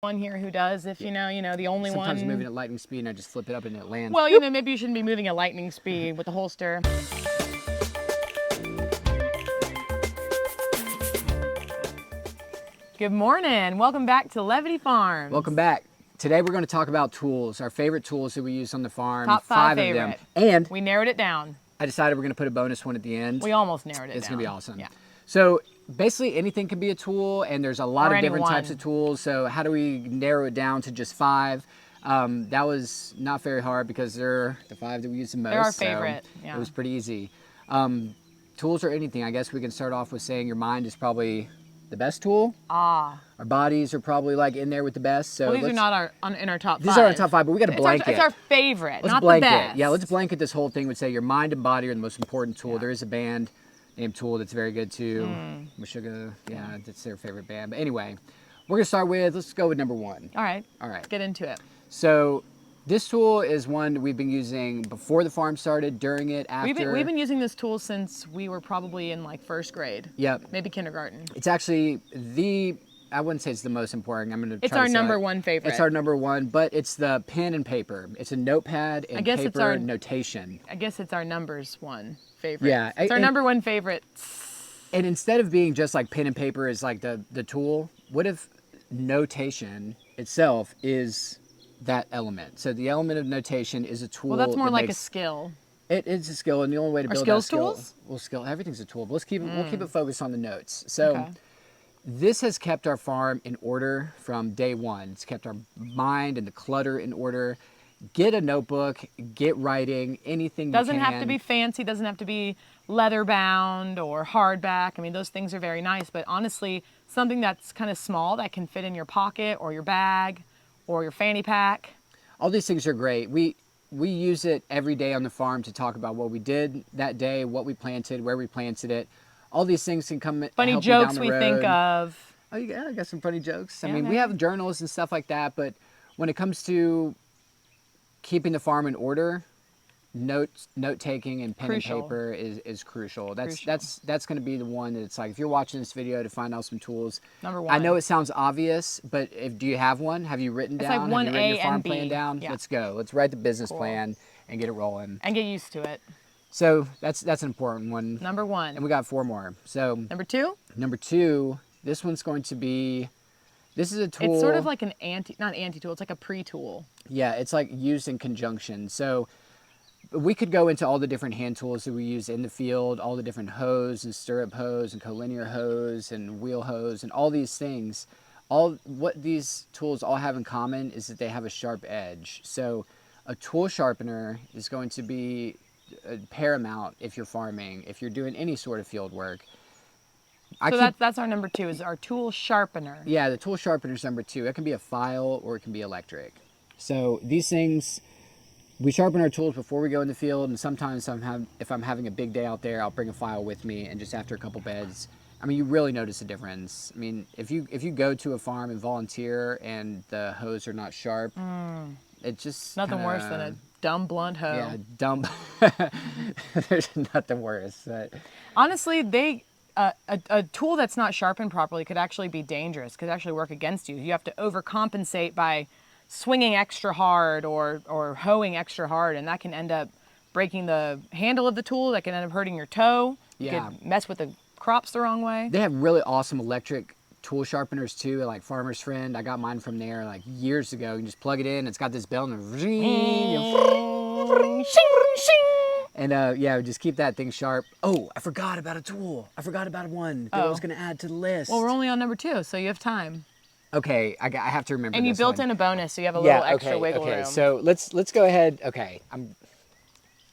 one here who does, if you know, the only one. Sometimes moving at lightning speed and I just flip it up and it lands. Well, maybe you shouldn't be moving at lightning speed with the holster. Good morning. Welcome back to Levity Farms. Welcome back. Today we're going to talk about tools, our favorite tools that we use on the farm. Top five of favorite. them. And we narrowed it down. I decided we're going to put a bonus one at the end. We almost narrowed it down. It's going to be awesome. Yeah. So basically anything can be a tool, and there's a lot of different types of tools. So how do we narrow it down to just 5? That was not very hard because they're the 5 that we use the most. They're our favorite. So yeah. It was pretty easy. Tools or anything. I guess we can start off with saying your mind is probably the best tool. Ah. Our bodies are probably like in there with the best. So these are not in our top 5. These are our top 5, but we got to blanket. It's our favorite, let's not blanket. the best. Yeah, let's blanket this whole thing. Would say your mind and body are the most important tool. Yeah. There is a band named Tool that's very good too. Meshuggah, yeah, that's their favorite band. But anyway, we're gonna start with, let's go with number 1. All right. All right. Let's get into it. So this tool is one we've been using before the farm started, during it, after. We've been using this tool since we were probably in like 1st grade. Yep. Maybe kindergarten. It's actually I wouldn't say it's the most important. I'm gonna. It's our number 1 favorite. It's our number 1, but it's the pen and paper. It's a notepad and paper notation. I guess it's our numbers 1 favorite. Yeah, it's our number 1 favorite. And instead of being just like pen and paper is like the tool, what if notation itself is that element? So the element of notation is a tool. Well, that's more like a skill. It is a skill, and the only way to build skills that skill. Tools? Well, skill. Everything's a tool. But we'll keep it focused on the notes. So. Okay. This has kept our farm in order from day 1. It's kept our mind and the clutter in order. Get a notebook, get writing, anything doesn't you can. have to be fancy, doesn't have to be leather bound or hardback. I mean, those things are very nice, but honestly, something that's kind of small that can fit in your pocket or your bag or your fanny pack. All these things are great. We use it every day on the farm to talk about what we did that day, what we planted, where we planted it. All these things can come. Funny jokes we think of. Oh yeah, I got some funny jokes. I Yeah, mean, we have journals and stuff like that, but when it comes to keeping the farm in order, note taking and pen and paper is crucial. That's going to be the one that it's like, if you're watching this video to find out some tools. Number 1. I know it sounds obvious, but do you have one? Have you written down? It's like 1A have you written your farm and B. plan down? Yeah. Let's go. Let's write the business plan and get it rolling. And get used to it. So that's an important one. Number 1. And we got 4 more. So number 2? Number 2, this one's going to be, this is a tool. It's sort of like not anti-tool, it's like a pre-tool. Yeah, it's like used in conjunction. So we could go into all the different hand tools that we use in the field, all the different hoes and stirrup hoes and collinear hoes and wheel hoes and all these things. What these tools all have in common is that they have a sharp edge. So a tool sharpener is going to be paramount if you're farming, if you're doing any sort of field work. So that's our number 2, is our tool sharpener. Yeah, the tool sharpener is number 2. It can be a file or it can be electric. So these things, we sharpen our tools before we go in the field, and sometimes if I'm having a big day out there, I'll bring a file with me, and just after a couple beds, I mean, you really notice a difference. I mean, if you go to a farm and volunteer and the hoes are not sharp, it just nothing worse than a dumb blunt hoe. Yeah, dumb. There's nothing worse. Honestly, a tool that's not sharpened properly could actually be dangerous, could actually work against you. You have to overcompensate by swinging extra hard or hoeing extra hard, and that can end up breaking the handle of the tool. That can end up hurting your toe. Yeah. You could mess with the crops the wrong way. They have really awesome electric tool sharpeners too, like Farmer's Friend. I got mine from there like years ago. You can just plug it in. It's got this bell and yeah, just keep that thing sharp. Oh, I forgot about a tool. I forgot about one that I was going to add to the list. Well, we're only on number 2, so you have time. Okay, I have to remember. And you this built one. in a bonus, so you have a little extra wiggle room. So let's go ahead. Okay,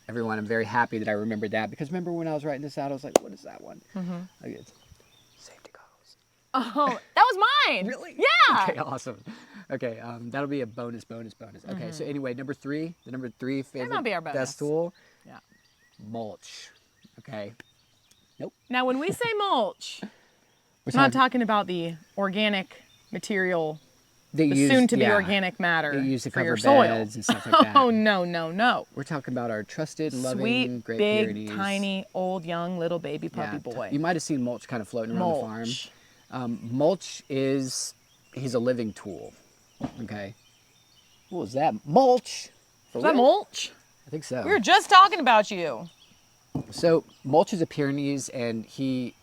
everyone, I'm very happy that I remembered that, because remember when I was writing this out, I was like, what is that one? Okay, safety goggles. Oh, that was mine. Really? Yeah. Okay, awesome. Okay, that'll be a bonus. Okay, so anyway, number 3, the number 3 favorite might be our bonus. best tool. Yeah. Mulch. Okay. Nope. Now, when we say mulch, we're not talking about the organic material, the soon-to-be organic matter they use to for cover your soil. beds and stuff like that. Oh, no. We're talking about our trusted, loving, Sweet, great big, Pyrenees. tiny, old, young, little baby puppy boy. You might have seen mulch kind of floating around the farm. Mulch he's a living tool. Okay. What was that? Mulch? For Is that real? mulch? I think so. We were just talking about you. So Mulch is a Pyrenees, and he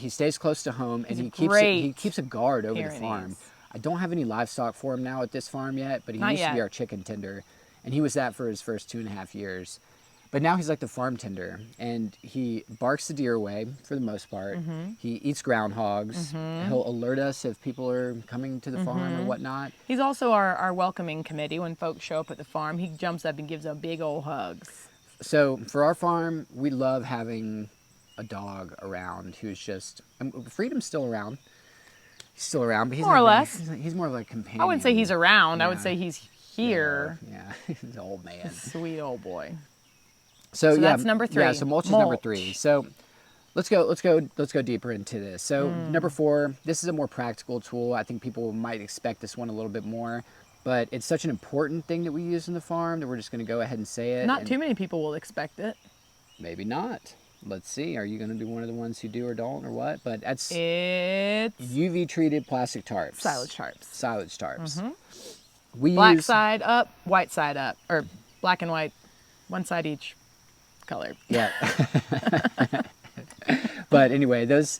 stays close to home, and He's a he great keeps a guard over the farm. Pyrenees. I don't have any livestock for him now at this farm yet, but he Not used to be yet. our chicken tender, and he was that for his first 2.5 years. But now he's like the farm tender, and he barks the deer away for the most part. He eats groundhogs. He'll alert us if people are coming to the farm or whatnot. He's also our welcoming committee. When folks show up at the farm, he jumps up and gives a big old hugs. So for our farm, we love having a dog around who's just Freedom's still around. He's still around, but he's More or not less. he's more of like a companion. I wouldn't say he's around. I would Yeah. say he's here. Yeah, he's an old man. Sweet old boy. So yeah, that's number 3. Yeah, so mulch is number Mulch. 3. So let's go deeper into this. So number 4, this is a more practical tool. I think people might expect this one a little bit more, but it's such an important thing that we use in the farm that we're just going to go ahead and say it. Not too many people will expect it. Maybe not. Let's see. Are you going to be one of the ones who do or don't or what? But that's It's UV treated plastic tarps. silage tarps. Silage tarps. We Black use side up, white side up, or black and white, one side each color. yeah. But anyway, those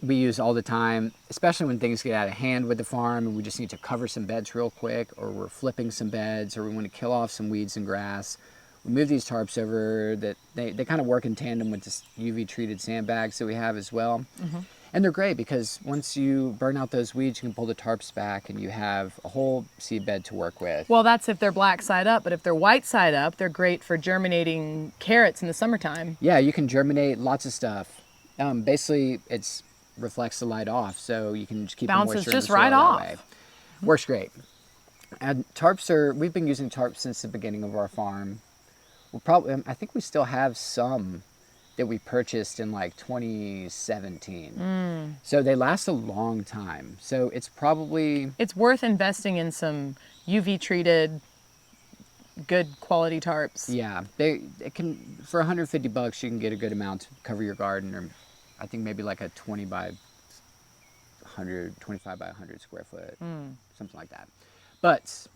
we use all the time, especially when things get out of hand with the farm and we just need to cover some beds real quick, or we're flipping some beds, or we want to kill off some weeds and grass. We move these tarps over. That they kind of work in tandem with this UV treated sandbags that we have as well. And they're great because once you burn out those weeds, you can pull the tarps back and you have a whole seed bed to work with. Well, that's if they're black side up, but if they're white side up, they're great for germinating carrots in the summertime. Yeah, you can germinate lots of stuff. Basically, it's reflects the light off, so you can just keep Bounces the moisture just in the soil right that off. way. Works great. And we've been using tarps since the beginning of our farm. I think we still have some that we purchased in like 2017. So they last a long time. So it's probably, It's worth investing in some UV treated, good quality tarps. yeah, it can, for $150 you can get a good amount to cover your garden, or I think maybe like a 25 by 100 square foot, something like that. But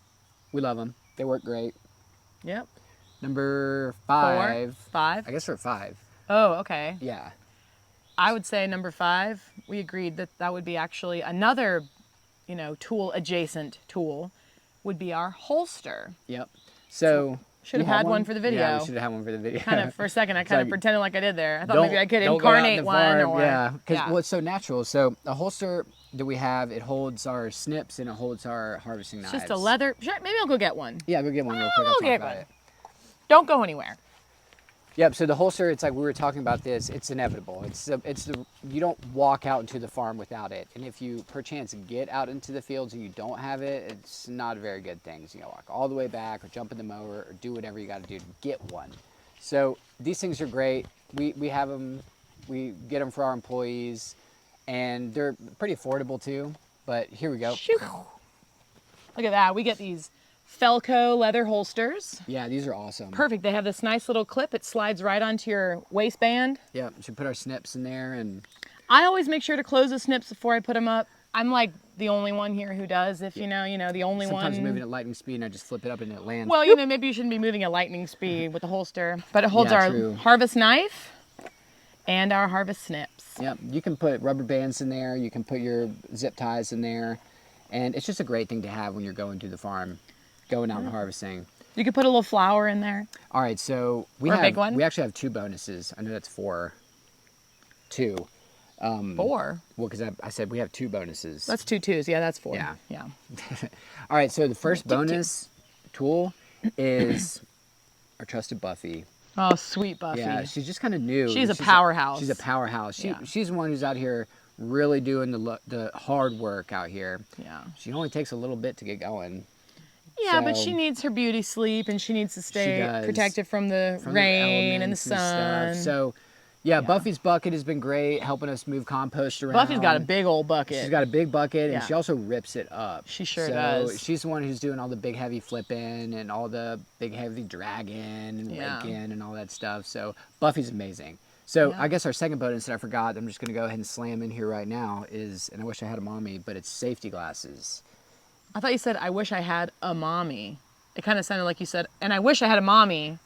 we love them. They work great. Yep. Number 5. 5. I guess we're at 5. Oh, okay. Yeah. I would say number 5. We agreed that that would be actually another, tool adjacent tool, would be our holster. Yep. So Should you have had one for the video. Yeah, we should have had one for the video. Kind of for a second, I kind of pretended like I did there. I thought Don't- maybe I could don't go out in incarnate the one farm, or yeah, because yeah. well, it's so natural. So a holster that we have, it holds our snips and it holds our harvesting It's knives. just a leather. Sure, maybe I'll go get one. Yeah, go get one real I'll quick. I'll go talk get about one. it. Don't go anywhere. Yep. So the holster, it's like we were talking about this. It's inevitable. You don't walk out into the farm without it. And if you perchance get out into the fields and you don't have it, it's not a very good thing. So you gotta walk all the way back, or jump in the mower, or do whatever you got to do to get one. So these things are great. We have them. We get them for our employees, and they're pretty affordable too. But here we go. Shoo. Look at that. We get these Felco leather holsters. Yeah, these are awesome. Perfect. They have this nice little clip. It slides right onto your waistband. Yeah, we should put our snips in there, and I always make sure to close the snips before I put them up. I'm like the only one here who does. If the only sometimes one. moving at lightning speed, and I just flip it up and it lands. Well, maybe you shouldn't be moving at lightning speed with the holster, but it holds Yeah, our true. harvest knife and our harvest snips. Yep, you can put rubber bands in there. You can put your zip ties in there, and it's just a great thing to have when you're going to the farm, going out and harvesting. You could put a little flour in there. All right, so we Or a big one? We actually have 2 bonuses. I know that's 4. 2. 4. Well, because I said we have 2 bonuses. That's 2 twos. Yeah, that's 4. Yeah. Yeah. All right, so the first bonus tool is our trusted Buffy. Oh, sweet Buffy. Yeah, she's just kind of new. She's a powerhouse. She's a powerhouse. Yeah. She's the one who's out here really doing the hard work out here. Yeah. She only takes a little bit to get going. Yeah, but So- she needs her beauty sleep, and she needs to stay does. protected from the From rain and the elements sun. stuff. So, yeah, Buffy's bucket has been great, helping us move compost around. Buffy's got a big old bucket. She's got a big bucket, Yeah. and she also rips it up. She sure so does. She's the one who's doing all the big heavy flipping and all the big heavy dragging and Yeah. raking and all that stuff. So Buffy's amazing. So Yeah. I guess our second bonus that I forgot, I'm just going to go ahead and slam in here right now is, and I wish I had them on me, but it's safety glasses. I thought you said, I wish I had a mommy. It kind of sounded like you said, and I wish I had a mommy.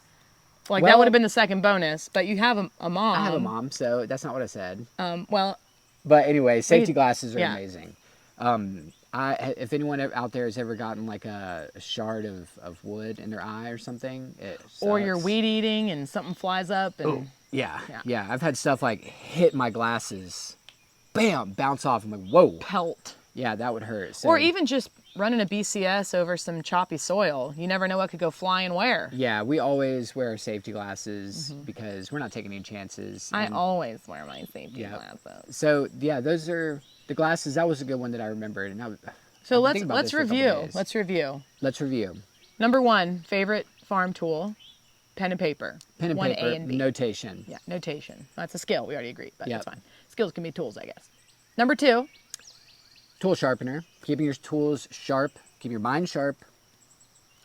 Like, that Well- would have been the second bonus, but you have a mom. I have a mom, so that's not what I said. Well, But anyway, safety Wait, glasses are yeah. amazing. If anyone out there has ever gotten like a shard of wood in their eye or something, or you're sucks. weed eating and something flies up and Yeah. I've had stuff like hit my glasses, bam, bounce off. I'm like, whoa. pelt. Yeah, that would hurt. So, Or even just running a BCS over some choppy soil. You never know what could go flying where. yeah, we always wear safety glasses because we're not taking any chances. I and- always wear my safety Yeah. glasses. So yeah, those are the glasses. That was a good one that I remembered. And So I've been thinking about let's this for a couple review. days. Let's review. Let's review. Number 1, favorite farm tool, pen and paper. Pen and 1A paper, and B. notation. Yeah, notation. That's a skill. We already agreed, but Yep. that's fine. Skills can be tools, I guess. Number 2, Tool sharpener, keeping your tools sharp, keep your mind sharp.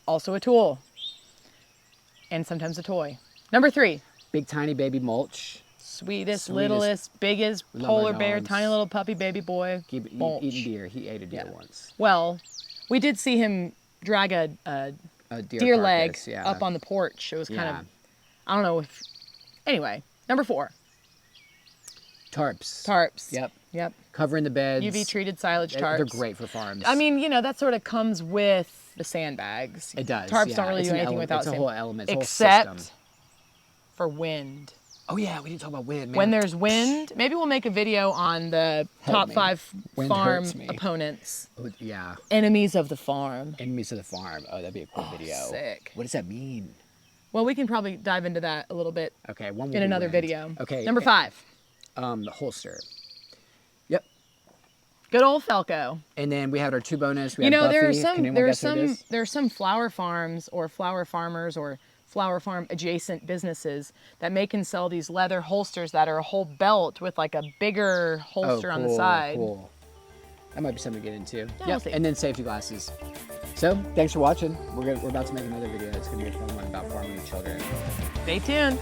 also a tool. And sometimes a toy. Number 3, Big tiny baby mulch. sweetest, Sweetest. littlest, biggest We love polar our bear, dogs. tiny little puppy baby boy. Keep mulch. eating deer. He ate a deer Yeah. once. Well, we did see him drag a A deer leg carcass, yeah. up on the porch. It was kind Yeah. of, I don't know if, anyway. Number 4, Tarps. tarps. Yep. Yep. Covering the beds. UV treated silage tarps. They're great for farms. I mean, that sort of comes with the sandbags. it does. Tarps yeah. don't really It's do an anything ele- without It's a sand- whole element. It's a whole Except system. for wind. Oh yeah, we didn't talk about wind. Man. When there's wind, maybe we'll make a video on the top me. 5 Wind farm hurts me. opponents. Oh, yeah, Enemies of the farm. enemies of the farm. Oh, that'd be a cool video. sick. What does that mean? Well, we can probably dive into that a little bit Okay, one will in be another wind. video. Okay. Number 5, The holster. Yep. good old Felco. And then we had our 2 bonus. We You had know, Buffy. there are Can some anyone there are guess what it some is? there are some flower farms or flower farmers or flower farm adjacent businesses that make and sell these leather holsters that are a whole belt with like a bigger holster on the side. Cool. That might be something to get into. Yeah, we'll see. And then safety glasses. So thanks for watching. We're about to make another video. It's gonna be a fun one about farming with children. Stay tuned.